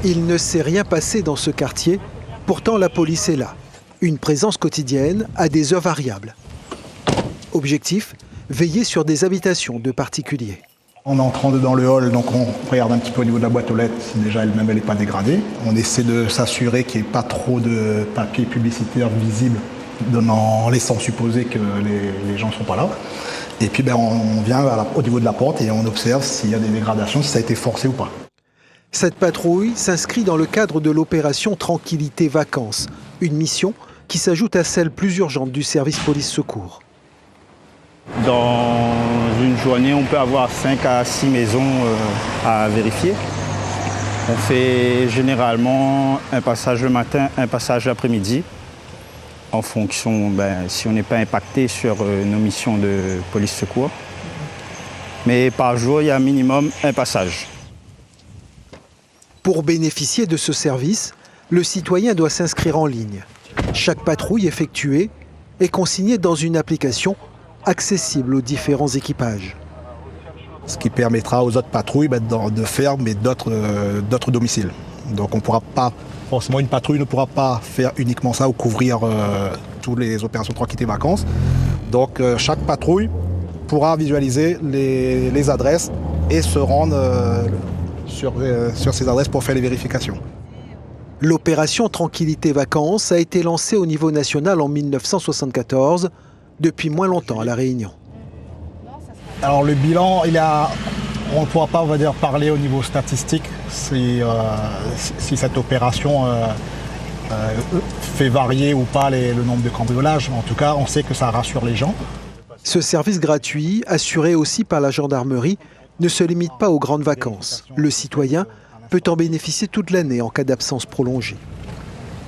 Il ne s'est rien passé dans ce quartier, pourtant la police est là. Une présence quotidienne à des heures variables. Objectif, veiller sur des habitations de particuliers. En entrant dans le hall, donc on regarde un petit peu au niveau de la boîte aux lettres si déjà elle-même elle n'est pas dégradée. On essaie de s'assurer qu'il n'y ait pas trop de papiers publicitaires visibles, en laissant supposer que les gens ne sont pas là. Et puis on vient au niveau de la porte et on observe s'il y a des dégradations, si ça a été forcé ou pas. Cette patrouille s'inscrit dans le cadre de l'opération Tranquillité Vacances, une mission qui s'ajoute à celle plus urgente du service police-secours. Dans une journée, on peut avoir 5 à 6 maisons à vérifier. On fait généralement un passage le matin, un passage l'après-midi, en fonction, si on n'est pas impacté sur nos missions de police-secours. Mais par jour, il y a minimum un passage. Pour bénéficier de ce service, le citoyen doit s'inscrire en ligne. Chaque patrouille effectuée est consignée dans une application accessible aux différents équipages. Ce qui permettra aux autres patrouilles de faire d'autres domiciles. Donc on pourra pas, forcément une patrouille ne pourra pas faire uniquement ça ou couvrir toutes les opérations Tranquillité Vacances. Donc chaque patrouille pourra visualiser les adresses et se rendre sur ces adresses pour faire les vérifications. L'opération Tranquillité Vacances a été lancée au niveau national en 1974, depuis moins longtemps à La Réunion. Alors le bilan, on ne pourra pas, parler au niveau statistique si cette opération fait varier ou pas le nombre de cambriolages. En tout cas, on sait que ça rassure les gens. Ce service gratuit, assuré aussi par la gendarmerie, ne se limite pas aux grandes vacances. Le citoyen peut en bénéficier toute l'année en cas d'absence prolongée.